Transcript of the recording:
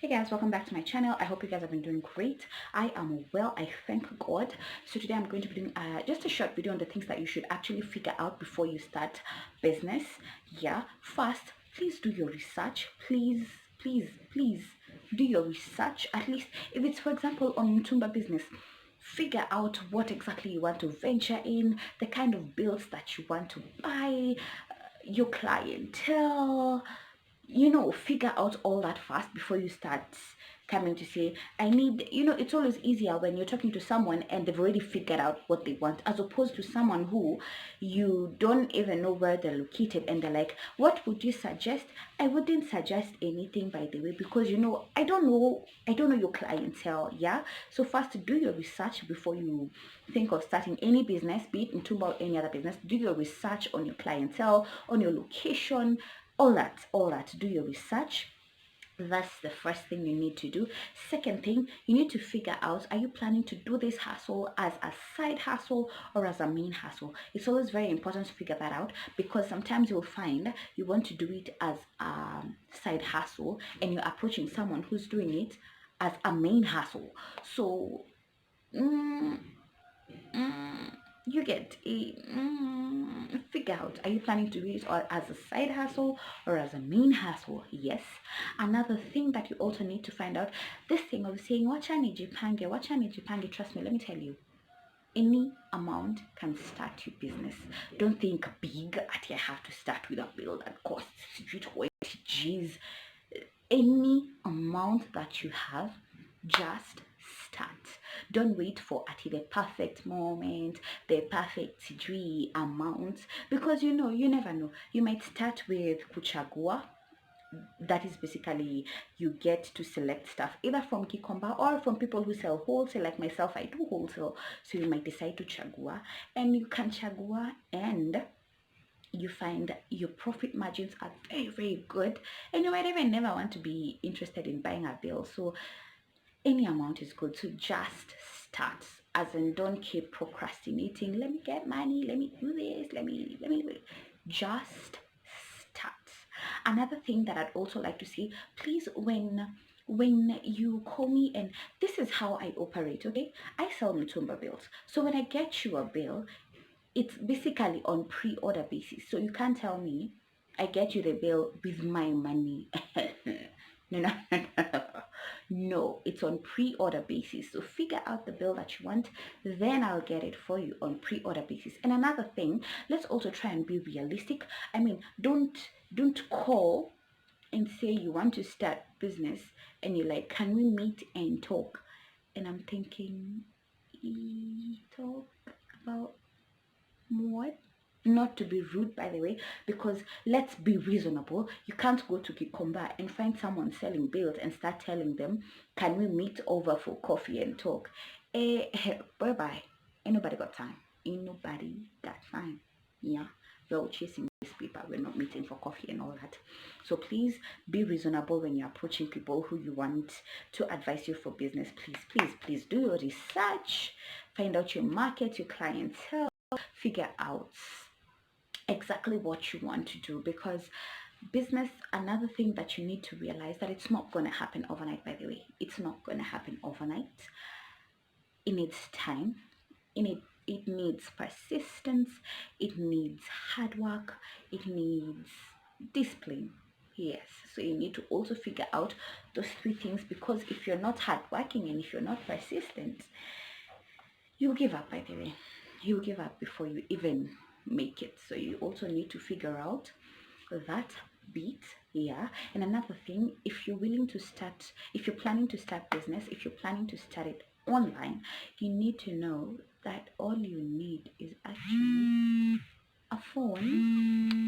Hey guys, welcome back to my channel. I hope you guys have been doing great. I am well, I thank God. So today I'm going to be doing just a short video on the things that you should actually figure out before you start business. Yeah, first, please do your research. Please do your research. At least if it's, for example, on Mutumba business, figure out what exactly you want to venture in, the kind of bills that you want to buy, your clientele, figure out all that fast before you start coming to say, I need, it's always easier when you're talking to someone and they've already figured out what they want, as opposed to someone who you don't even know where they're located and they're like, what would you suggest? I wouldn't suggest anything, by the way, because I don't know your clientele. Yeah, so first do your research before you think of starting any business, be it in Tumba or any other business. Do your research on your clientele, on your location, all that. Do your research. That's the first thing you need to do. Second thing, you need to figure out, are you planning to do this hustle as a side hustle or as a main hustle? It's always very important to figure that out, because sometimes you'll find you want to do it as a side hustle and you're approaching someone who's doing it as a main hustle. So mm, mm, you get a figure out, are you planning to do it or as a side hustle or as a main hustle? Yes. Another thing that you also need to find out, this thing of saying wacha nijipange, trust me, let me tell you, any amount can start your business. Don't think big at you have to start with a bill that costs 20 G's. Any amount that you have, just start. Don't wait for the perfect moment, the perfect amount, because you never know. You might start with kuchagua. That is basically, you get to select stuff either from Kikomba or from people who sell wholesale. Like myself, I do wholesale, so you might decide to chagua, and you can chagua, and you find your profit margins are very, very good, and you might even never want to be interested in buying a bill. So any amount is good. So just start, as in don't keep procrastinating. Let me get money, let me do this, let me just start. Another thing that I'd also like to say, please, when you call me, and this is how I operate, okay? I sell Mutumba bills. So when I get you a bill, it's basically on pre-order basis. So you can't tell me I get you the bill with my money. No, no, no. No, it's on pre-order basis. So figure out the bill that you want, then I'll get it for you on pre-order basis. And another thing, let's also try and be realistic. I mean, don't call and say you want to start business and you're like, can we meet and talk? And I'm thinking, talk about what? Not to be rude, by the way, because let's be reasonable. You can't go to Kikomba and find someone selling bills and start telling them, can we meet over for coffee and talk? Bye bye. Ain't nobody got time. Ain't nobody got time. Yeah, we're chasing this paper. We're not meeting for coffee and all that. So please be reasonable when you're approaching people who you want to advise you for business. Please do your research. Find out your market, your clientele. Figure out exactly what you want to do, because business, another thing that you need to realize, that it's not going to happen overnight. By the way, it's not going to happen overnight. It needs time. It needs persistence. It needs hard work. It needs discipline. Yes, so you need to also figure out those three things, because if you're not hardworking and if you're not persistent, you'll give up. By the way, you'll give up before you even make it. So you also need to figure out that bit. Yeah. And another thing, if you're willing to start, if you're planning to start business, if you're planning to start it online, you need to know that all you need is actually a phone